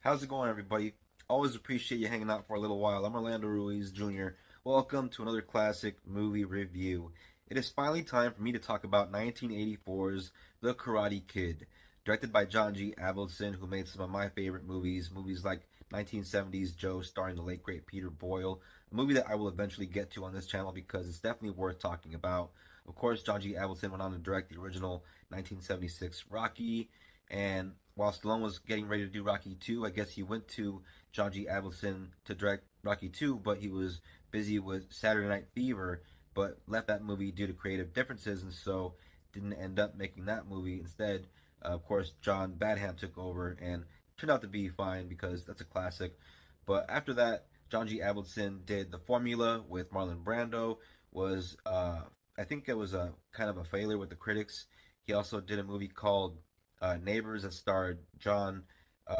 How's it going, everybody? Always appreciate you hanging out for a little while. I'm Orlando Ruiz Jr. Welcome to another classic movie review. It is finally time for me to talk about 1984's The Karate Kid, directed by John G. Avildsen, who made some of my favorite movies like 1970s Joe, starring the late great Peter Boyle, a movie that I will eventually get to on this channel because it's definitely worth talking about. Of course, John G. Avildsen went on to direct the original 1976 Rocky, and while Stallone was getting ready to do Rocky 2, I guess he went to John G. Avildsen to direct Rocky 2, but he was busy with Saturday Night Fever, but left that movie due to creative differences, and so didn't end up making that movie. Instead, of course, John Badham took over and turned out to be fine because that's a classic. But after that, John G. Avildsen did The Formula with Marlon Brando. Was I think it was a kind of a failure with the critics. He also did a movie called Neighbors that starred John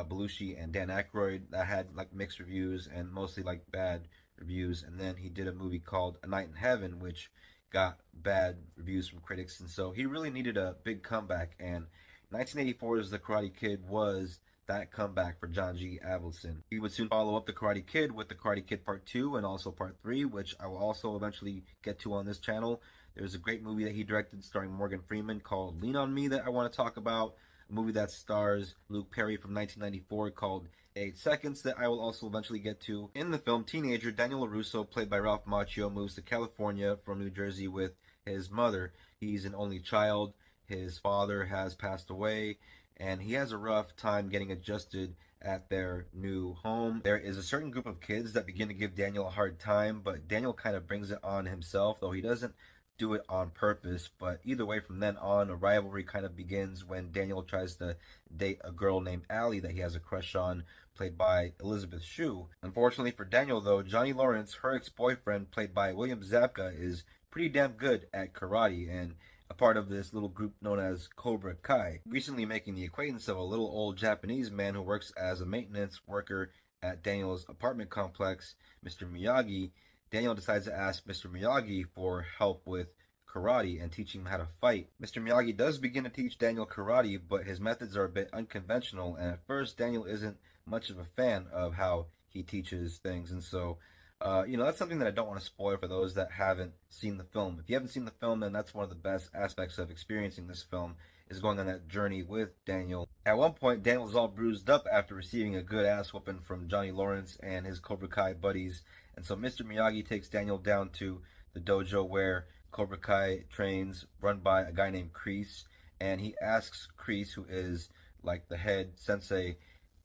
Belushi and Dan Aykroyd that had like mixed reviews and mostly like bad reviews. And then he did a movie called A Night in Heaven, which got bad reviews from critics. And so he really needed a big comeback. And 1984's The Karate Kid was that comeback for John G. Avildsen. He would soon follow up The Karate Kid with The Karate Kid Part 2 and also Part 3, which I will also eventually get to on this channel. There's a great movie that he directed starring Morgan Freeman called Lean on Me that I want to talk about. A movie that stars Luke Perry from 1994 called 8 Seconds that I will also eventually get to. In the film, teenager Daniel LaRusso, played by Ralph Macchio, moves to California from New Jersey with his mother. He's an only child. His father has passed away, and he has a rough time getting adjusted at their new home. There is a certain group of kids that begin to give Daniel a hard time, but Daniel kind of brings it on himself, though he doesn't do it on purpose. But either way, from then on, a rivalry kind of begins when Daniel tries to date a girl named Allie that he has a crush on, played by Elizabeth Shue. Unfortunately for Daniel, though, Johnny Lawrence, her ex-boyfriend, played by William Zabka, is pretty damn good at karate and a part of this little group known as Cobra Kai, recently making the acquaintance of a little old Japanese man who works as a maintenance worker at Daniel's apartment complex, Mr. Miyagi. Daniel decides to ask Mr. Miyagi for help with karate and teaching him how to fight. Mr. Miyagi does begin to teach Daniel karate, but his methods are a bit unconventional, and at first Daniel isn't much of a fan of how he teaches things, and so that's something that I don't want to spoil for those that haven't seen the film. If you haven't seen the film, then that's one of the best aspects of experiencing this film, is going on that journey with Daniel. At one point, Daniel's all bruised up after receiving a good ass whooping from Johnny Lawrence and his Cobra Kai buddies, and so Mr. Miyagi takes Daniel down to the dojo where Cobra Kai trains, run by a guy named Kreese, and he asks Kreese, who is like the head sensei,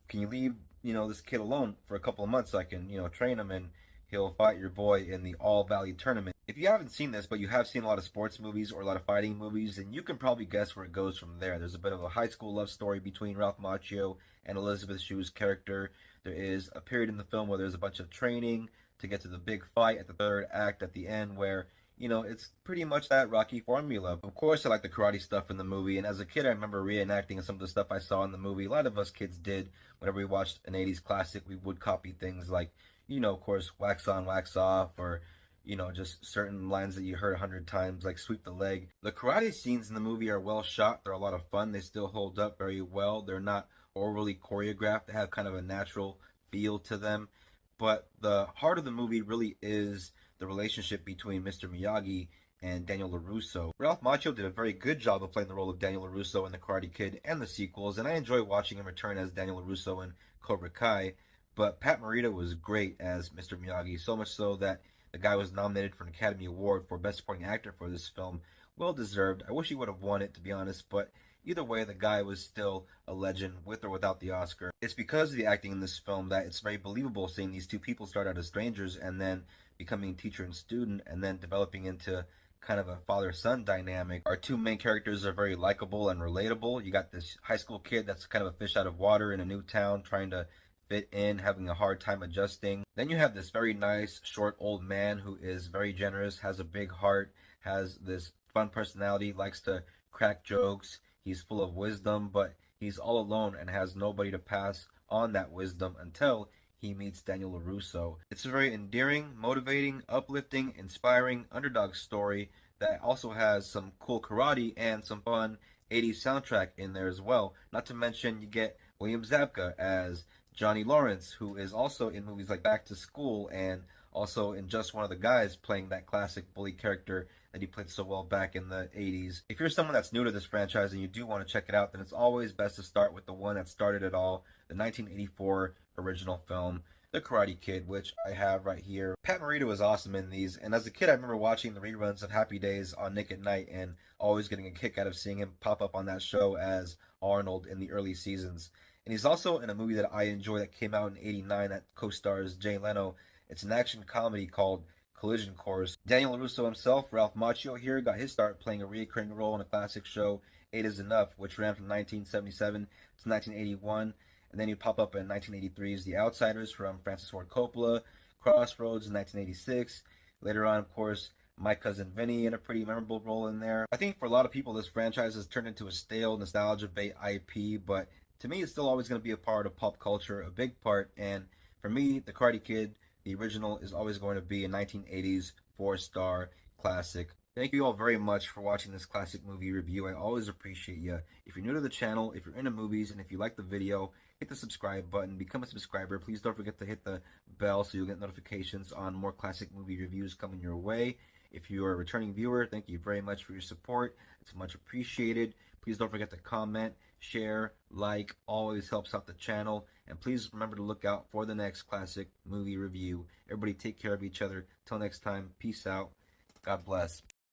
can you leave, this kid alone for a couple of months so I can, train him and he'll fight your boy in the All Valley tournament. If you haven't seen this, but you have seen a lot of sports movies or a lot of fighting movies, then you can probably guess where it goes from there. There's a bit of a high school love story between Ralph Macchio and Elizabeth Shue's character. There is a period in the film where there's a bunch of training to get to the big fight at the third act at the end where it's pretty much that Rocky formula. Of course, I like the karate stuff in the movie, and as a kid, I remember reenacting some of the stuff I saw in the movie. A lot of us kids did. Whenever we watched an 80s classic, we would copy things like, of course, wax on, wax off, or, just certain lines that you heard 100 times, like sweep the leg. The karate scenes in the movie are well shot. They're a lot of fun. They still hold up very well. They're not overly choreographed. They have kind of a natural feel to them. But the heart of the movie really is the relationship between Mr. Miyagi and Daniel LaRusso. Ralph Macchio did a very good job of playing the role of Daniel LaRusso in The Karate Kid and the sequels, and I enjoy watching him return as Daniel LaRusso in Cobra Kai. But Pat Morita was great as Mr. Miyagi, so much so that the guy was nominated for an Academy Award for Best Supporting Actor for this film. Well deserved. I wish he would have won it, to be honest, but either way, the guy was still a legend, with or without the Oscar. It's because of the acting in this film that it's very believable seeing these two people start out as strangers and then becoming teacher and student and then developing into kind of a father-son dynamic. Our two main characters are very likable and relatable. You got this high school kid that's kind of a fish out of water in a new town trying to fit in, having a hard time adjusting. Then you have this very nice, short old man who is very generous, has a big heart, has this fun personality, likes to crack jokes. He's full of wisdom, but he's all alone and has nobody to pass on that wisdom until he meets Daniel LaRusso. It's a very endearing, motivating, uplifting, inspiring underdog story that also has some cool karate and some fun 80s soundtrack in there as well. Not to mention you get William Zabka as Johnny Lawrence, who is also in movies like Back to School and also in Just One of the Guys, playing that classic bully character that he played so well back in the 80s. If you're someone that's new to this franchise and you do want to check it out, then it's always best to start with the one that started it all, the 1984 original film, The Karate Kid, which I have right here. Pat Morita was awesome in these, and as a kid I remember watching the reruns of Happy Days on Nick at Night and always getting a kick out of seeing him pop up on that show as Arnold in the early seasons. And he's also in a movie that I enjoy that came out in '89 that co-stars Jay Leno. It's an action comedy called Collision Course. Daniel LaRusso himself, Ralph Macchio here, got his start playing a recurring role in a classic show, Eight is Enough, which ran from 1977 to 1981. And then he'd pop up in 1983's The Outsiders from Francis Ford Coppola, Crossroads in 1986. Later on, of course, My Cousin Vinny in a pretty memorable role in there. I think for a lot of people, this franchise has turned into a stale, nostalgia bait IP, but to me, it's still always going to be a part of pop culture, a big part. And for me, The Karate Kid, the original, is always going to be a 1980s four-star classic. Thank you all very much for watching this classic movie review. I always appreciate you. If you're new to the channel, if you're into movies, and if you like the video, hit the subscribe button, become a subscriber. Please don't forget to hit the bell so you'll get notifications on more classic movie reviews coming your way. If you're a returning viewer, thank you very much for your support. It's much appreciated. Please don't forget to comment, share, like, always helps out the channel. And please remember to look out for the next classic movie review. Everybody take care of each other. Till next time, peace out. God bless.